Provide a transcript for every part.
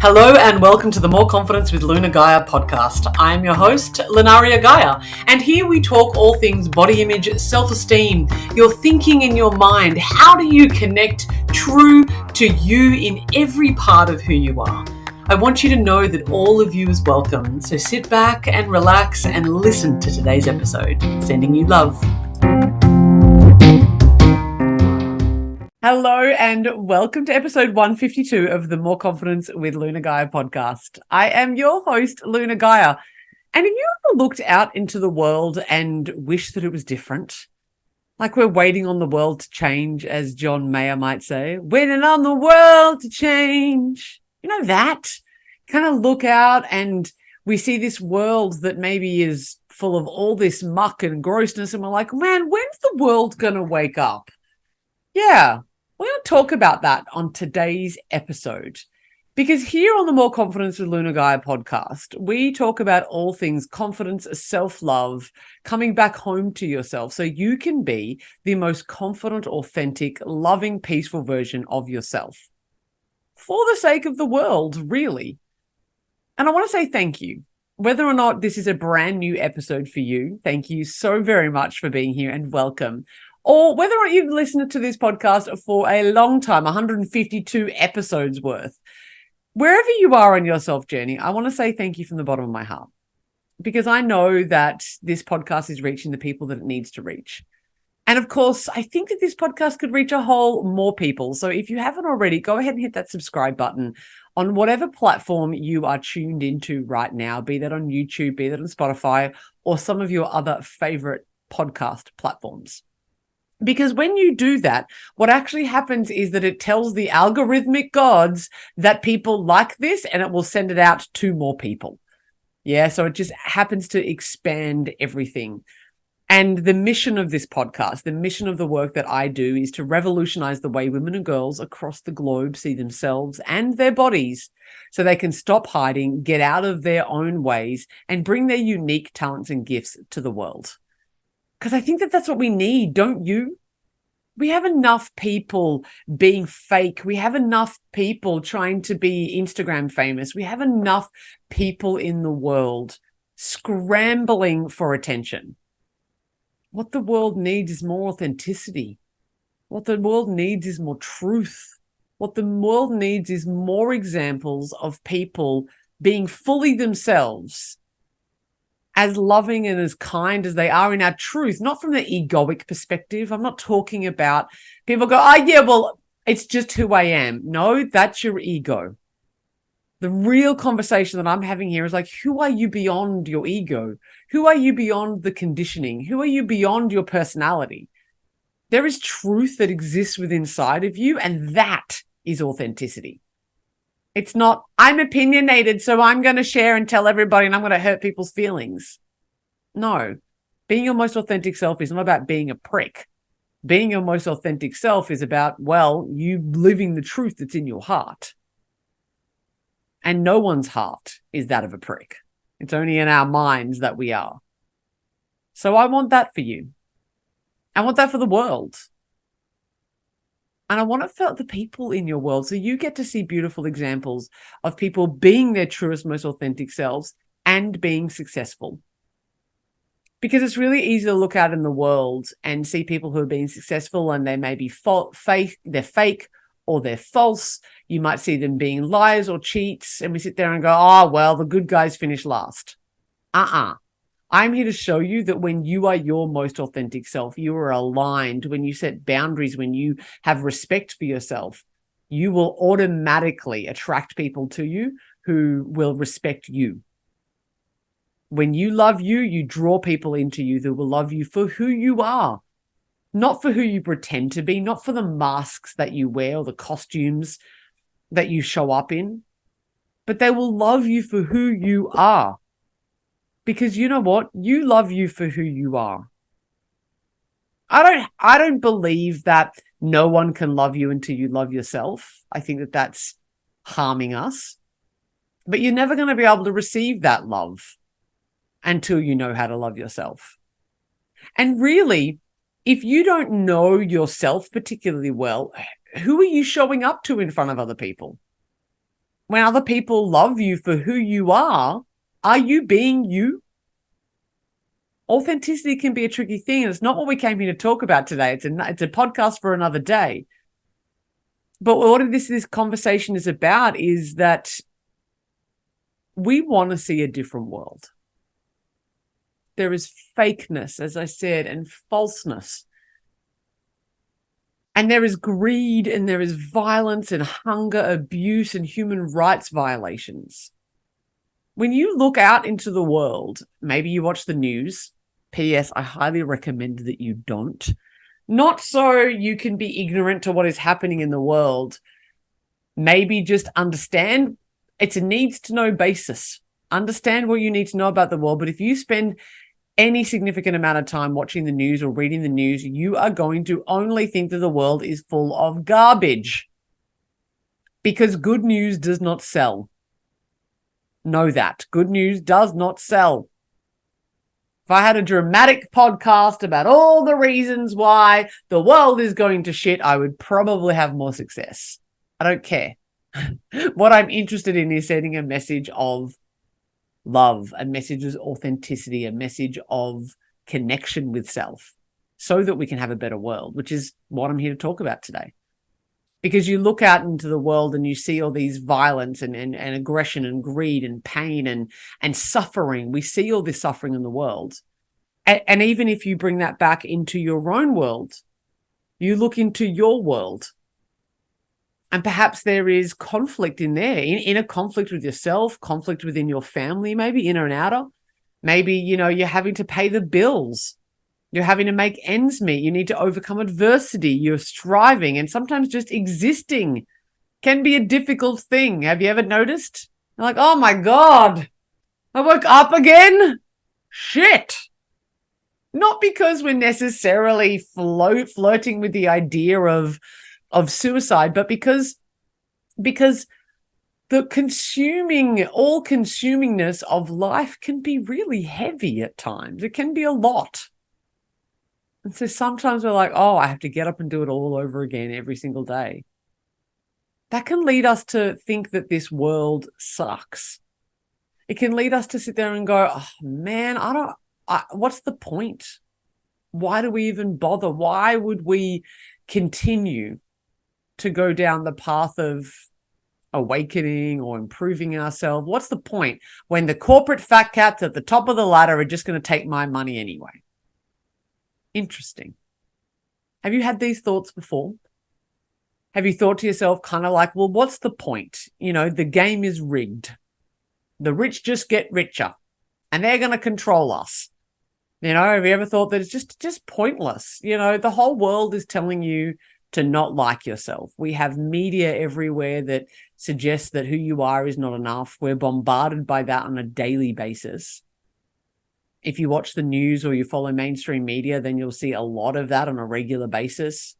Hello and welcome to the More Confidence with Luna Gaia podcast. I'm your host, Lunaria Gaia, and here we talk all things body image, self-esteem, your thinking in your mind. How do you connect true to you in every part of who you are? I want you to know that all of you is welcome, so sit back and relax and listen to today's episode. Sending you love. Hello and welcome to episode 152 of the More Confidence with Luna Gaia podcast. I am your host, Luna Gaia. And have you ever looked out into the world and wished that it was different? Like we're waiting on the world to change, as John Mayer might say. Waiting on the world to change. You know that? Kind of look out and we see this world that maybe is full of all this muck and grossness. And we're like, man, when's the world going to wake up? Yeah. We're going to talk about that on today's episode because here on the More Confidence with Luna Gaia podcast, we talk about all things confidence, self-love, coming back home to yourself so you can be the most confident, authentic, loving, peaceful version of yourself for the sake of the world, really. And I want to say thank you. Whether or not this is a brand new episode for you, thank you so very much for being here and welcome. Or whether or not you've listened to this podcast for a long time, 152 episodes worth, wherever you are on your self journey, I want to say thank you from the bottom of my heart, because I know that this podcast is reaching the people that it needs to reach. And of course, I think that this podcast could reach a whole more people. So if you haven't already, go ahead and hit that subscribe button on whatever platform you are tuned into right now, be that on YouTube, be that on Spotify, or some of your other favorite podcast platforms. Because when you do that, what actually happens is that it tells the algorithmic gods that people like this and it will send it out to more people. Yeah, so it just happens to expand everything. And the mission of this podcast, the mission of the work that I do is to revolutionize the way women and girls across the globe see themselves and their bodies so they can stop hiding, get out of their own ways, and bring their unique talents and gifts to the world. Because I think that that's what we need, don't you? We have enough people being fake. We have enough people trying to be Instagram famous. We have enough people in the world scrambling for attention. What the world needs is more authenticity. What the world needs is more truth. What the world needs is more examples of people being fully themselves, as loving and as kind as they are in our truth, not from the egoic perspective. I'm not talking about people go, oh, yeah, well, it's just who I am. No, that's your ego. The real conversation that I'm having here is like, who are you beyond your ego? Who are you beyond the conditioning? Who are you beyond your personality? There is truth that exists within inside of you, and that is authenticity. It's not, I'm opinionated, so I'm going to share and tell everybody and I'm going to hurt people's feelings. No, being your most authentic self is not about being a prick. Being your most authentic self is about, well, you living the truth that's in your heart. And no one's heart is that of a prick. It's only in our minds that we are. So I want that for you. I want that for the world. And I want it for the people in your world. So you get to see beautiful examples of people being their truest, most authentic selves and being successful. Because it's really easy to look out in the world and see people who are being successful and they may be fake, they're fake or they're false. You might see them being liars or cheats. And we sit there and go, oh, well, the good guys finish last. I'm here to show you that when you are your most authentic self, you are aligned, when you set boundaries, when you have respect for yourself, you will automatically attract people to you who will respect you. When you love you, you draw people into you that will love you for who you are, not for who you pretend to be, not for the masks that you wear or the costumes that you show up in, but they will love you for who you are. Because you know what? You love you for who you are. I don't believe that no one can love you until you love yourself. I think that that's harming us. But you're never going to be able to receive that love until you know how to love yourself. And really, if you don't know yourself particularly well, who are you showing up to in front of other people? when other people love you for who you are you being you? Authenticity can be a tricky thing, and it's not what we came here to talk about today. It's a podcast for another day. But what this conversation is about is that we want to see a different world. There is fakeness, as I said, and falseness. And there is greed, and there is violence and hunger, abuse, and human rights violations. When you look out into the world, maybe you watch the news. P.S. I highly recommend that you don't. Not so you can be ignorant to what is happening in the world. Maybe just understand. It's a needs to know basis. Understand what you need to know about the world. But if you spend any significant amount of time watching the news or reading the news, you are going to only think that the world is full of garbage. Because good news does not sell. Know that. Good news does not sell. If I had a dramatic podcast about all the reasons why the world is going to shit, I would probably have more success. I don't care. What I'm interested in is sending a message of love, a message of authenticity, a message of connection with self so that we can have a better world, which is what I'm here to talk about today. Because you look out into the world and you see all these violence and aggression and greed and pain and suffering. We see all this suffering in the world. And even if you bring that back into your own world, you look into your world, and perhaps there is conflict in there, in a conflict with yourself, conflict within your family, maybe inner and outer. Maybe, you're having to pay the bills. You're having to make ends meet. You need to overcome adversity. You're striving, and sometimes just existing can be a difficult thing. Have you ever noticed? You're like, oh my God, I woke up again? Shit. Not because we're necessarily flirting with the idea of suicide, but because the all-consumingness of life can be really heavy at times. It can be a lot. And so sometimes we're like, oh, I have to get up and do it all over again every single day. That can lead us to think that this world sucks. It can lead us to sit there and go, oh, man, what's the point? Why do we even bother? Why would we continue to go down the path of awakening or improving ourselves? What's the point when the corporate fat cats at the top of the ladder are just going to take my money anyway? Interesting. Have you had these thoughts before? Have you thought to yourself kind of like, well, what's the point? The game is rigged. The rich just get richer and they're going to control us. Have you ever thought that it's just pointless? The whole world is telling you to not like yourself. We have media everywhere that suggests that who you are is not enough. We're bombarded by that on a daily basis. If you watch the news or you follow mainstream media, then you'll see a lot of that on a regular basis.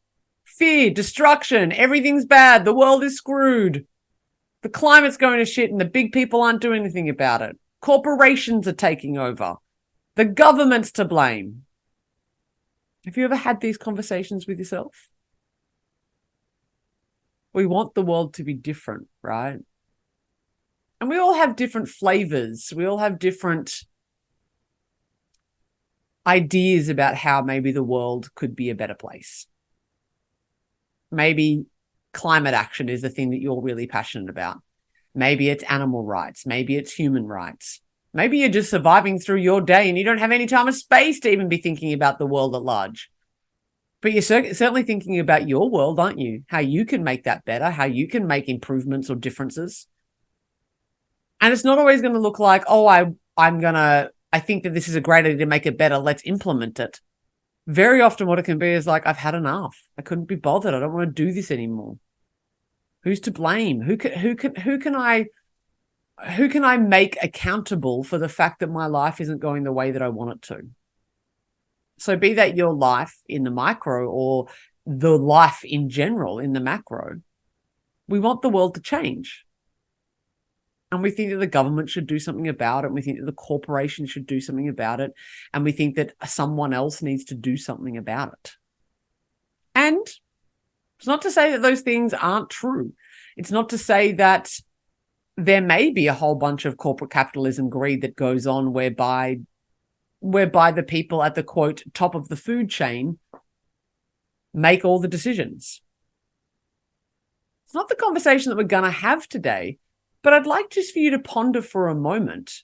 Fear, destruction, everything's bad. The world is screwed. The climate's going to shit and the big people aren't doing anything about it. Corporations are taking over. The government's to blame. Have you ever had these conversations with yourself? We want the world to be different, right? And we all have different flavors. We all have different ideas about how maybe the world could be a better place. Maybe climate action is the thing that you're really passionate about. Maybe it's animal rights. Maybe it's human rights. Maybe you're just surviving through your day and you don't have any time or space to even be thinking about the world at large. But you're certainly thinking about your world, aren't you? How you can make that better, how you can make improvements or differences. And it's not always going to look like, oh, I think that this is a great idea to make it better. Let's implement it. Very often what it can be is like, I've had enough. I couldn't be bothered. I don't want to do this anymore. Who's to blame? Who can I make accountable for the fact that my life isn't going the way that I want it to? So be that your life in the micro or the life in general in the macro, we want the world to change. And we think that the government should do something about it. And we think that the corporation should do something about it. And we think that someone else needs to do something about it. And it's not to say that those things aren't true. It's not to say that there may be a whole bunch of corporate capitalism greed that goes on whereby the people at the quote top of the food chain make all the decisions. It's not the conversation that we're going to have today, but I'd like just for you to ponder for a moment.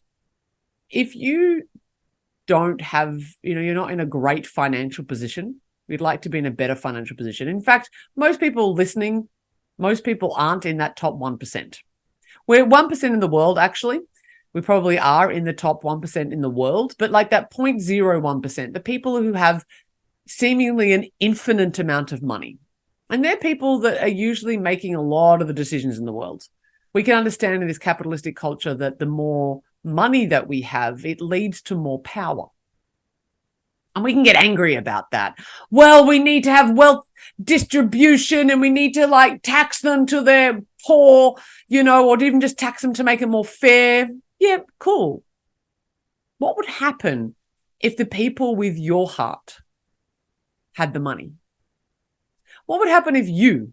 If you don't have, you're not in a great financial position, you'd like to be in a better financial position. In fact, most people listening, most people aren't in that top 1%. We're 1% in the world, actually. We probably are in the top 1% in the world, but like that 0.01%, the people who have seemingly an infinite amount of money. And they're people that are usually making a lot of the decisions in the world. We can understand in this capitalistic culture that the more money that we have, it leads to more power. And we can get angry about that. Well, we need to have wealth distribution and we need to like tax them till they're poor, or even just tax them to make it more fair. Yeah, cool. What would happen if the people with your heart had the money? What would happen if you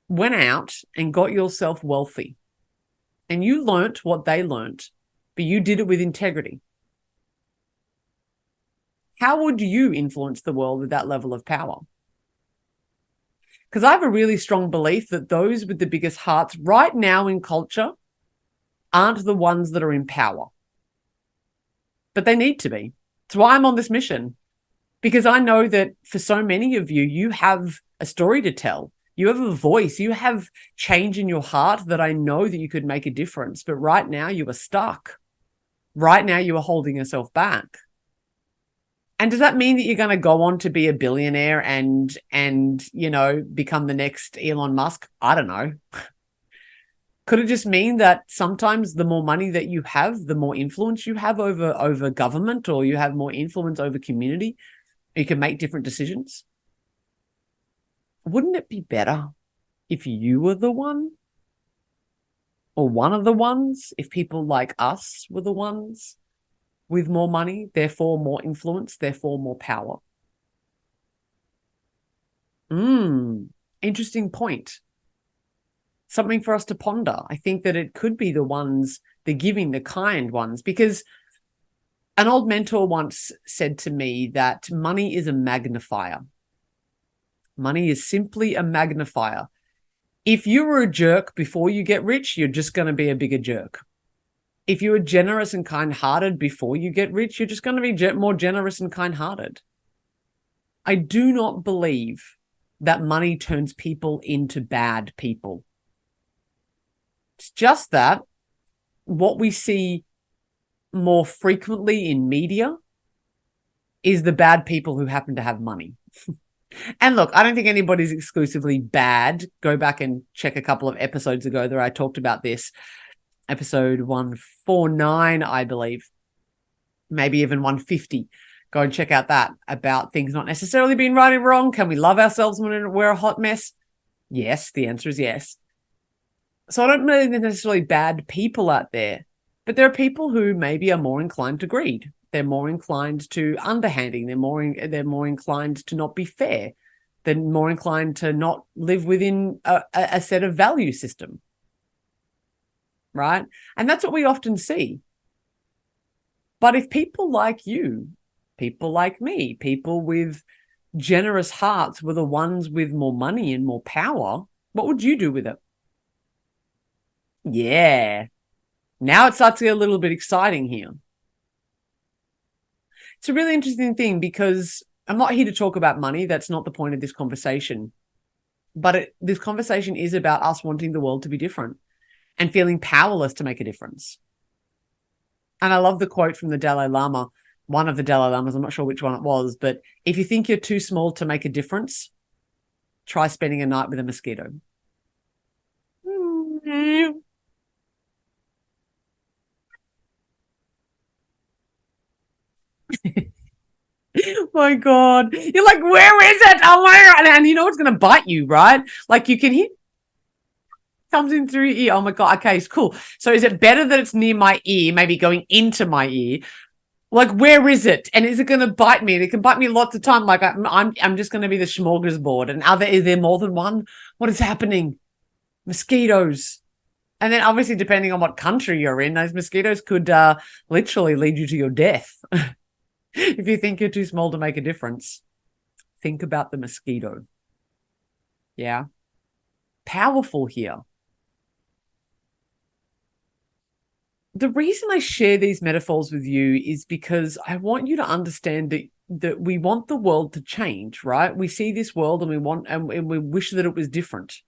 went out and got yourself wealthy and you learnt what they learnt, but you did it with integrity? How would you influence the world with that level of power? Because I have a really strong belief that those with the biggest hearts right now in culture aren't the ones that are in power. But they need to be. That's why I'm on this mission. Because I know that for so many of you, you have a story to tell. You have a voice. You have change in your heart that I know that you could make a difference. But right now you are stuck. Right now you are holding yourself back. And does that mean that you're going to go on to be a billionaire and become the next Elon Musk? I don't know. Could it just mean that sometimes the more money that you have, the more influence you have over government, or you have more influence over community? You can make different decisions. Wouldn't it be better if you were the one, or one of the ones, if people like us were the ones with more money, therefore more influence, therefore more power? Interesting point. Something for us to ponder. I think that it could be the ones, the giving, the kind ones, because an old mentor once said to me that money is a magnifier. Money is simply a magnifier. If you were a jerk before you get rich, you're just going to be a bigger jerk. If you are generous and kind-hearted before you get rich, you're just going to be more generous and kind-hearted. I do not believe that money turns people into bad people. It's just that what we see more frequently in media is the bad people who happen to have money. And look, I don't think anybody's exclusively bad. Go back and check a couple of episodes ago that I talked about this. Episode 149, I believe. Maybe even 150. Go and check out that, about things not necessarily being right and wrong. Can we love ourselves when we're a hot mess? Yes, the answer is yes. So I don't really think there's necessarily bad people out there, but there are people who maybe are more inclined to greed. They're more inclined to underhanding. They're more inclined to not be fair. They're more inclined to not live within a set of value system. Right? And that's what we often see. But if people like you, people like me, people with generous hearts were the ones with more money and more power, what would you do with it? Yeah. Now it starts to get a little bit exciting here. It's a really interesting thing because I'm not here to talk about money. That's not the point of this conversation. But this conversation is about us wanting the world to be different and feeling powerless to make a difference. And I love the quote from the Dalai Lama, one of the Dalai Lamas, I'm not sure which one it was, but if you think you're too small to make a difference, try spending a night with a mosquito. My God. You're like, where is it? Oh my God. And you know it's going to bite you, right? Like you can hear comes in through your ear. Oh my God. Okay, it's cool. So is it better that it's near my ear, maybe going into my ear? Like, where is it? And is it going to bite me? And it can bite me lots of time. Like I'm just going to be the smorgasbord. And is there more than one? What is happening? Mosquitoes. And then obviously, depending on what country you're in, those mosquitoes could literally lead you to your death. If you think you're too small to make a difference, think about the mosquito. Yeah. Powerful here. The reason I share these metaphors with you is because I want you to understand that we want the world to change, right? We see this world and we wish that it was different.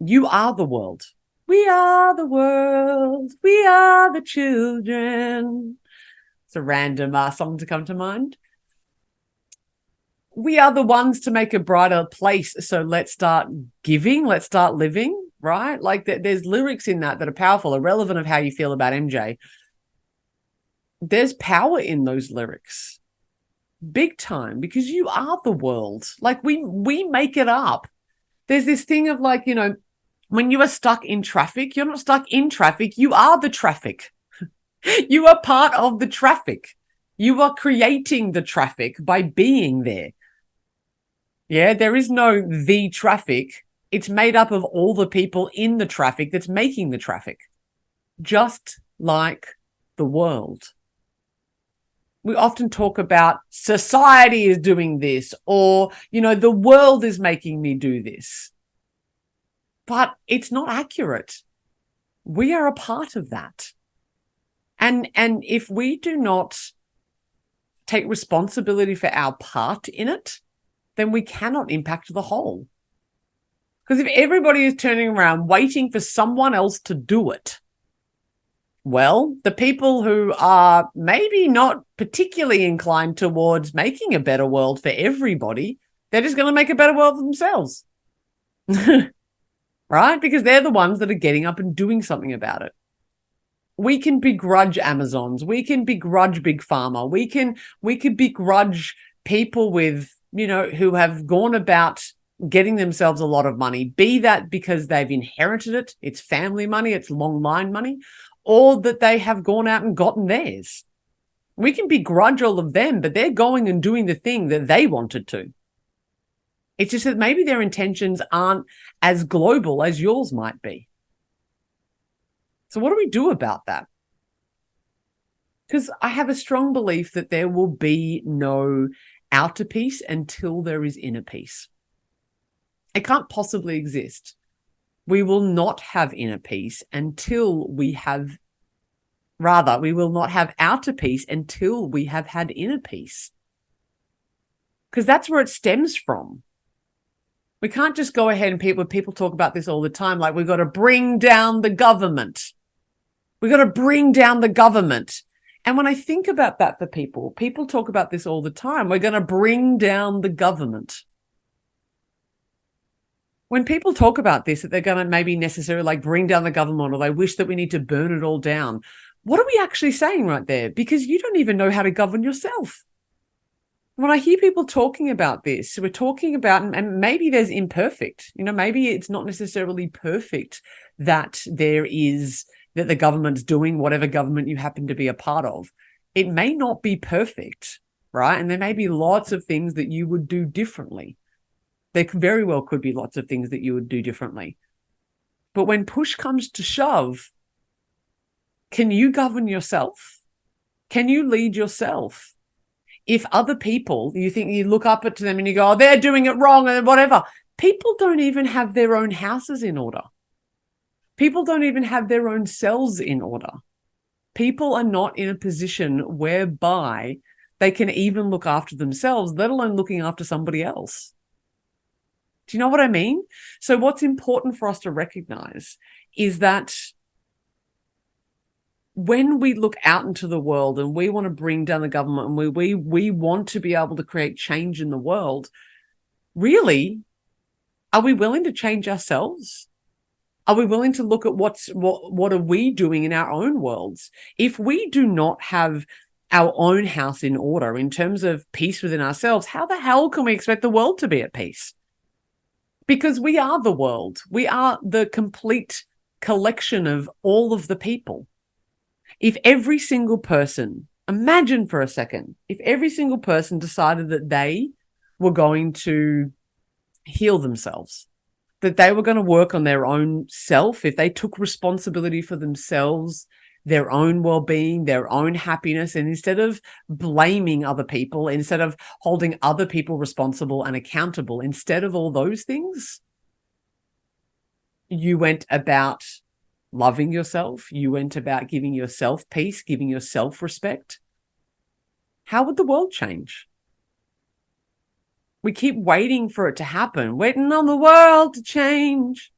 You are the world. We are the world. We are the children. It's a random song to come to mind. We are the ones to make a brighter place. So let's start giving. Let's start living, right? Like there's lyrics in that are powerful, irrelevant of how you feel about MJ. There's power in those lyrics. Big time, because you are the world. Like we make it up. There's this thing of like, when you are stuck in traffic, you're not stuck in traffic. You are the traffic. You are part of the traffic. You are creating the traffic by being there. Yeah, there is no the traffic. It's made up of all the people in the traffic that's making the traffic. Just like the world. We often talk about society is doing this, or, the world is making me do this. But it's not accurate. We are a part of that. And if we do not take responsibility for our part in it, then we cannot impact the whole. Because if everybody is turning around waiting for someone else to do it, well, the people who are maybe not particularly inclined towards making a better world for everybody, they're just going to make a better world for themselves. Right? Because they're the ones that are getting up and doing something about it. We can begrudge Amazons. We can begrudge Big Pharma. We could begrudge people with, who have gone about getting themselves a lot of money, be that because they've inherited it, it's family money, it's long line money, or that they have gone out and gotten theirs. We can begrudge all of them, but they're going and doing the thing that they wanted to. It's just that maybe their intentions aren't as global as yours might be. So what do we do about that? Because I have a strong belief that there will be no outer peace until there is inner peace. It can't possibly exist. We will not have inner peace until we have, we will not have outer peace until we have had inner peace. Because that's where it stems from. We can't just go ahead and people talk about this all the time, like we've got to bring down the government. We've got to bring down the government. And when I think about that for people talk about this all the time. We're going to bring down the government. When people talk about this, that they're going to maybe necessarily like bring down the government, or they wish that we need to burn it all down. What are we actually saying right there? Because you don't even know how to govern yourself. When I hear people talking about this, we're talking about, and maybe there's imperfect, maybe it's not necessarily perfect that that the government's doing whatever government you happen to be a part of. It may not be perfect, right? And there may be lots of things that you would do differently. There very well could be lots of things that you would do differently. But when push comes to shove, can you govern yourself? Can you lead yourself? If other people, you think you look up to them and you go, oh, they're doing it wrong and whatever. People don't even have their own houses in order. People don't even have their own cells in order. People are not in a position whereby they can even look after themselves, let alone looking after somebody else. Do you know what I mean? So what's important for us to recognize is that when we look out into the world and we want to bring down the government and we want to be able to create change in the world, really, are we willing to change ourselves? Are we willing to look at what are we doing in our own worlds? If we do not have our own house in order in terms of peace within ourselves, how the hell can we expect the world to be at peace? Because we are the world. We are the complete collection of all of the people. If every single person, imagine for a second, if every single person decided that they were going to heal themselves, that they were going to work on their own self, if they took responsibility for themselves, their own well-being, their own happiness, and instead of blaming other people, instead of holding other people responsible and accountable, instead of all those things, you went about loving yourself, you went about giving yourself peace, giving yourself respect, how would the world change? We keep waiting for it to happen, waiting on the world to change.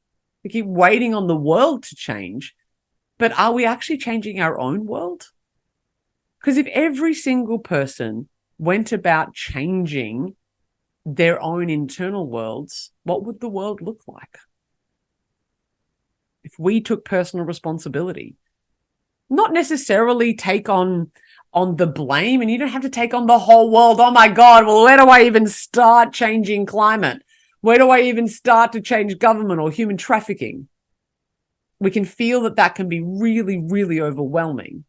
We keep waiting on the world to change. But are we actually changing our own world? Because if every single person went about changing their own internal worlds, what would the world look like? If we took personal responsibility, not necessarily take on the blame, and you don't have to take on the whole world. Oh my God, well, where do I even start changing climate? Where do I even start to change government or human trafficking? We can feel that can be really, really overwhelming.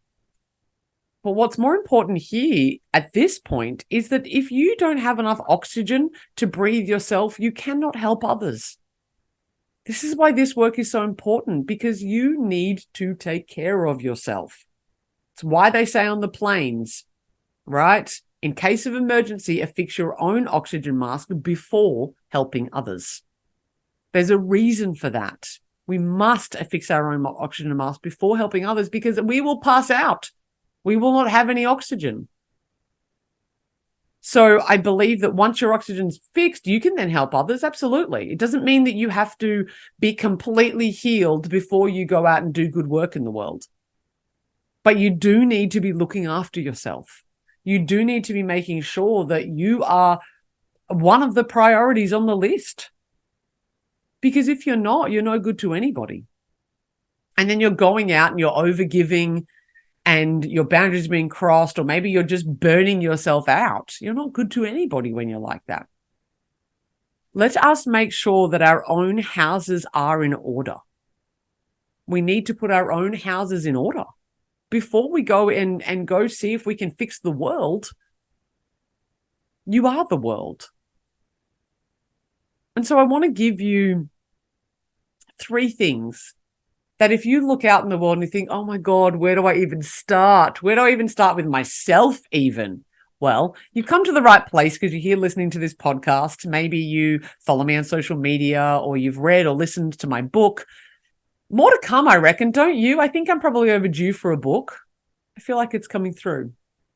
But what's more important here at this point is that if you don't have enough oxygen to breathe yourself, you cannot help others. This is why this work is so important, because you need to take care of yourself. It's why they say on the planes, right? In case of emergency, affix your own oxygen mask before helping others. There's a reason for that. We must affix our own oxygen mask before helping others, because we will pass out. We will not have any oxygen. So I believe that once your oxygen's fixed, you can then help others. Absolutely. It doesn't mean that you have to be completely healed before you go out and do good work in the world. But you do need to be looking after yourself. You do need to be making sure that you are one of the priorities on the list. Because if you're not, you're no good to anybody. And then you're going out and you're overgiving, and your boundaries being crossed, or maybe you're just burning yourself out. You're not good to anybody when you're like that. Let us make sure that our own houses are in order. We need to put our own houses in order before we go and go see if we can fix the world. You are the world. And so I want to give you 3 things that if you look out in the world and you think, oh my God, where do I even start? Where do I even start with myself even? Well, you've come to the right place, because you're here listening to this podcast. Maybe you follow me on social media, or you've read or listened to my book. More to come, I reckon, don't you? I think I'm probably overdue for a book. I feel like it's coming through.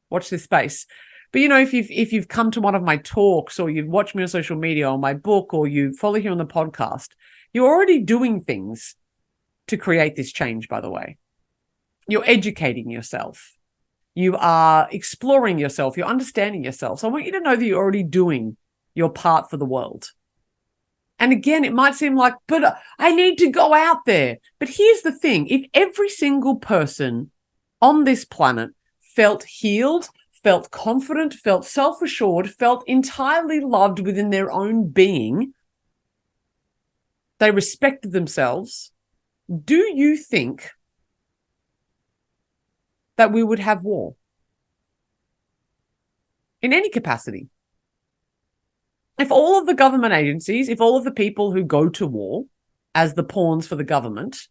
Watch this space. But, you know, if you've come to one of my talks, or you've watched me on social media or my book, or you follow here on the podcast, you're already doing things to create this change, by the way. You're educating yourself. You are exploring yourself. You're understanding yourself. So I want you to know that you're already doing your part for the world. And again, it might seem like, but I need to go out there. But here's the thing. If every single person on this planet felt healed, felt confident, felt self-assured, felt entirely loved within their own being, they respected themselves, do you think that we would have war? In any capacity. If all of the government agencies, if all of the people who go to war as the pawns for the government,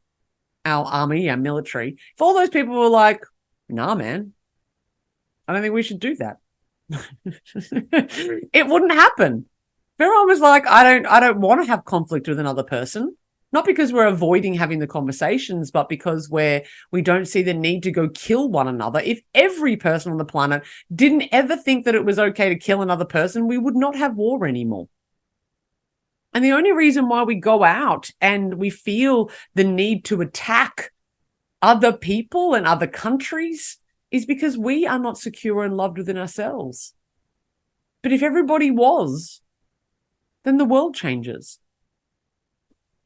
our army, our military, if all those people were like, nah, man, I don't think we should do that. It wouldn't happen. If everyone was like, I don't want to have conflict with another person, not because we're avoiding having the conversations, but because we don't see the need to go kill one another. If every person on the planet didn't ever think that it was okay to kill another person, we would not have war anymore. And the only reason why we go out and we feel the need to attack other people and other countries is because we are not secure and loved within ourselves. But if everybody was, then the world changes.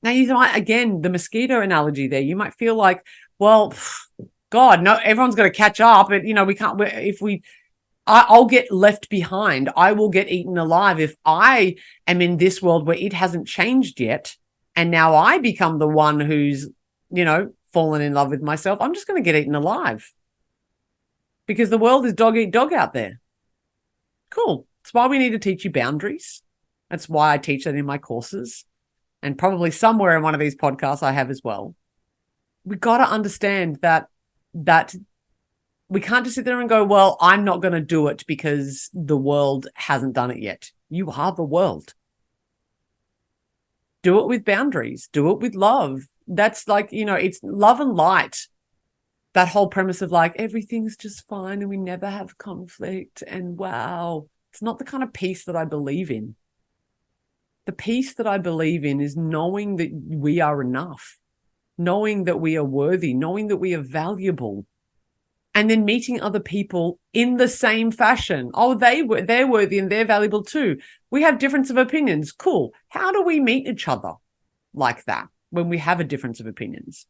Now, you might, again, the mosquito analogy there, you might feel like, well, God, no, everyone's got to catch up. But, you know, we can't, I'll get left behind. I will get eaten alive if I am in this world where it hasn't changed yet. And now I become the one who's, you know, fallen in love with myself. I'm just going to get eaten alive because the world is dog eat dog out there. Cool. That's why we need to teach you boundaries. That's why I teach that in my courses. and probably somewhere in one of these podcasts I have as well, we got to understand that we can't just sit there and go, well, I'm not going to do it because the world hasn't done it yet. You are the world. Do it with boundaries. Do it with love. That's like, it's love and light. That whole premise of like, everything's just fine and we never have conflict. And wow, it's not the kind of peace that I believe in. The peace that I believe in is knowing that we are enough, knowing that we are worthy, knowing that we are valuable, and then meeting other people in the same fashion. Oh, they're worthy and they're valuable too. We have difference of opinions. Cool. How do we meet each other like that when we have a difference of opinions?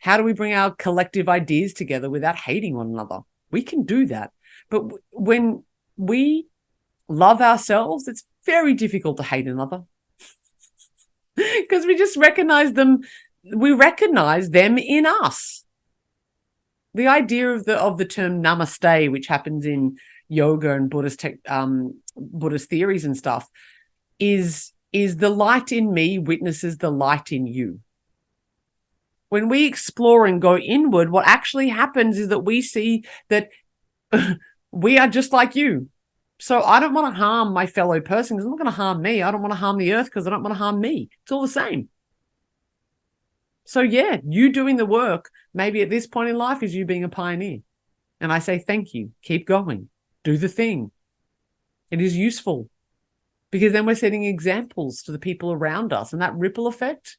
How do we bring our collective ideas together without hating one another? We can do that. But when we love ourselves, it's very difficult to hate another because we just recognize them. We recognize them in us. The idea of the term namaste, which happens in yoga and Buddhist theories and stuff, is the light in me witnesses the light in you. When we explore and go inward, what actually happens is that we see that we are just like you. So I don't want to harm my fellow person because I'm not going to harm me. I don't want to harm the earth because I don't want to harm me. It's all the same. So yeah, you doing the work, maybe at this point in life, is you being a pioneer. And I say, thank you. Keep going. Do the thing. It is useful because then we're setting examples to the people around us, and that ripple effect.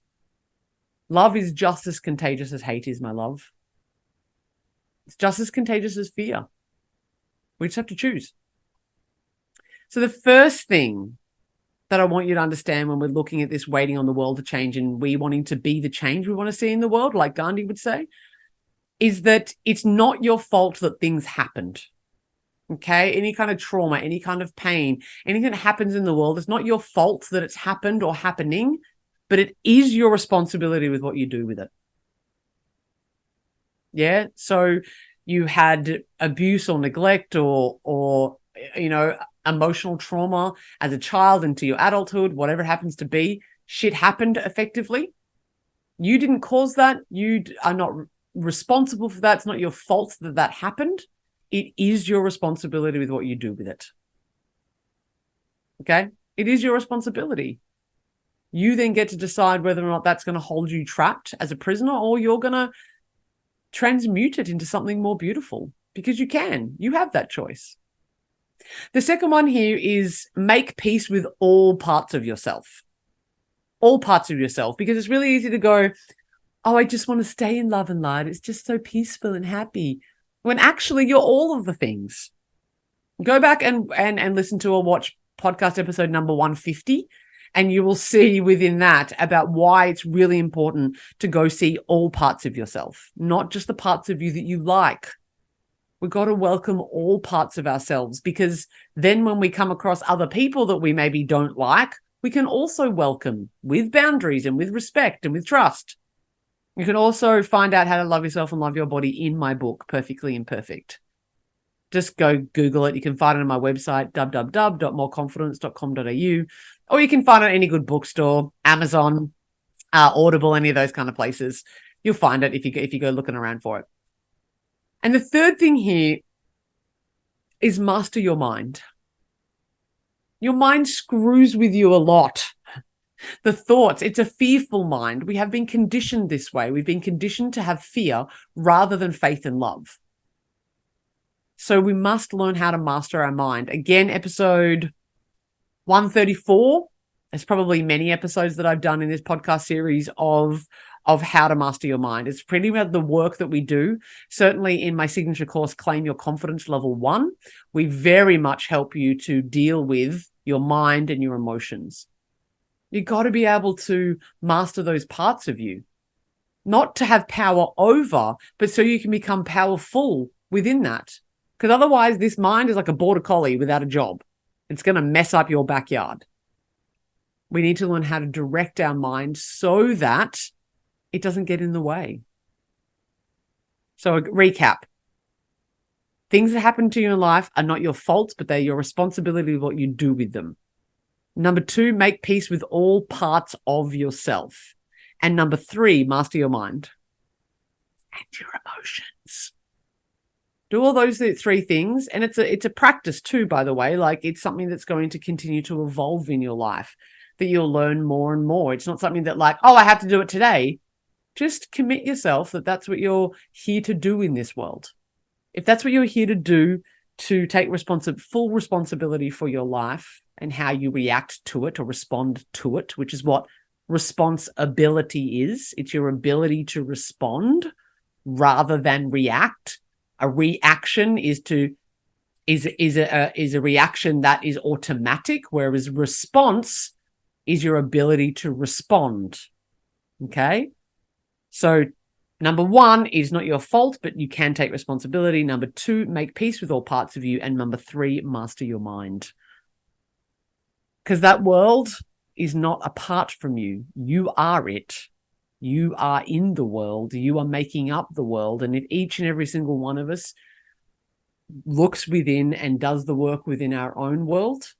Love is just as contagious as hate is, my love. It's just as contagious as fear. We just have to choose. So the first thing that I want you to understand when we're looking at this waiting on the world to change and we wanting to be the change we want to see in the world, like Gandhi would say, is that it's not your fault that things happened. Okay? Any kind of trauma, any kind of pain, anything that happens in the world, it's not your fault that it's happened or happening, but it is your responsibility with what you do with it. Yeah? So you had abuse or neglect or emotional trauma as a child into your adulthood, whatever it happens to be, shit happened effectively. You didn't cause that. You are not responsible for that. It's not your fault that happened. It is your responsibility with what you do with it. Okay? It is your responsibility. You then get to decide whether or not that's going to hold you trapped as a prisoner or you're going to transmute it into something more beautiful because you can. You have that choice. The second one here is make peace with all parts of yourself. All parts of yourself, because it's really easy to go, oh, I just want to stay in love and light. It's just so peaceful and happy. When actually you're all of the things. Go back and listen to or watch podcast episode number 150, and you will see within that about why it's really important to go see all parts of yourself, not just the parts of you that you like. We've got to welcome all parts of ourselves because then when we come across other people that we maybe don't like, we can also welcome with boundaries and with respect and with trust. You can also find out how to love yourself and love your body in my book, Perfectly Imperfect. Just go Google it. You can find it on my website, www.moreconfidence.com.au, or you can find it at any good bookstore, Amazon, Audible, any of those kind of places. You'll find it if you go looking around for it. And the third thing here is master your mind. Your mind screws with you a lot. The thoughts, it's a fearful mind. We have been conditioned this way. We've been conditioned to have fear rather than faith and love. So we must learn how to master our mind. Again, episode 134. There's probably many episodes that I've done in this podcast series of how to master your mind. It's pretty much the work that we do. Certainly in my signature course, Claim Your Confidence Level 1, we very much help you to deal with your mind and your emotions. You've got to be able to master those parts of you, not to have power over, but so you can become powerful within that. Because otherwise, this mind is like a border collie without a job. It's going to mess up your backyard. We need to learn how to direct our mind so that it doesn't get in the way. So a recap. Things that happen to you in life are not your fault, but they're your responsibility of what you do with them. Number 2, make peace with all parts of yourself. And number 3, master your mind and your emotions. Do all those 3 things. And it's a practice too, by the way. Like, it's something that's going to continue to evolve in your life, that you'll learn more and more. It's not something that like, oh, I have to do it today. Just commit yourself that that's what you're here to do in this world. If that's what you're here to do, to take full responsibility for your life and how you react to it or respond to it, which is what responsibility is. It's your ability to respond rather than react. A reaction is a reaction that is automatic, whereas response is your ability to respond. Okay? So number 1 is not your fault, but you can take responsibility. Number 2, make peace with all parts of you. And number 3, master your mind. Because that world is not apart from you. You are it. You are in the world. You are making up the world. And if each and every single one of us looks within and does the work within our own world,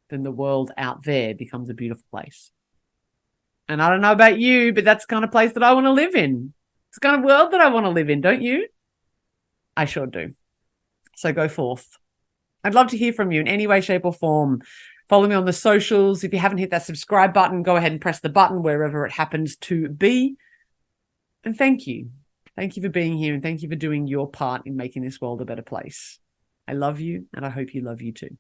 then the world out there becomes a beautiful place. And I don't know about you, but that's the kind of place that I want to live in. It's the kind of world that I want to live in, don't you? I sure do. So go forth. I'd love to hear from you in any way, shape, or form. Follow me on the socials. If you haven't hit that subscribe button, go ahead and press the button wherever it happens to be. And thank you. Thank you for being here, and thank you for doing your part in making this world a better place. I love you, and I hope you love you too.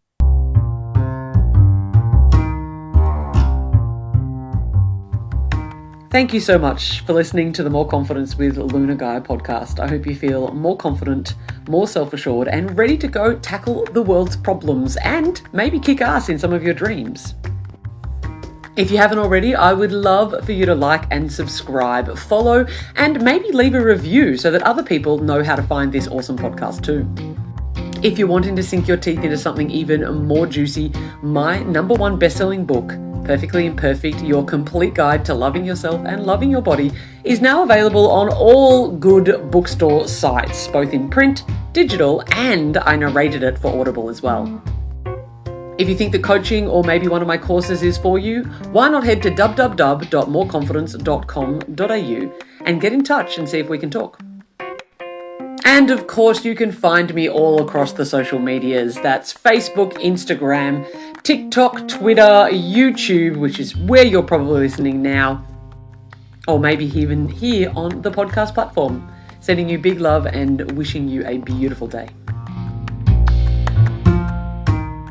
Thank you so much for listening to the More Confidence with Luna Gaia podcast. I hope you feel more confident, more self-assured, and ready to go tackle the world's problems and maybe kick ass in some of your dreams. If you haven't already, I would love for you to like and subscribe, follow, and maybe leave a review so that other people know how to find this awesome podcast too. If you're wanting to sink your teeth into something even more juicy, my #1 best-selling book, Perfectly Imperfect, Your Complete Guide to Loving Yourself and Loving Your Body, is now available on all good bookstore sites, both in print, digital, and I narrated it for Audible as well. If you think that coaching or maybe one of my courses is for you, why not head to www.moreconfidence.com.au and get in touch and see if we can talk. And of course, you can find me all across the social medias. That's Facebook, Instagram, TikTok, Twitter, YouTube, which is where you're probably listening now, or maybe even here on the podcast platform. Sending you big love and wishing you a beautiful day.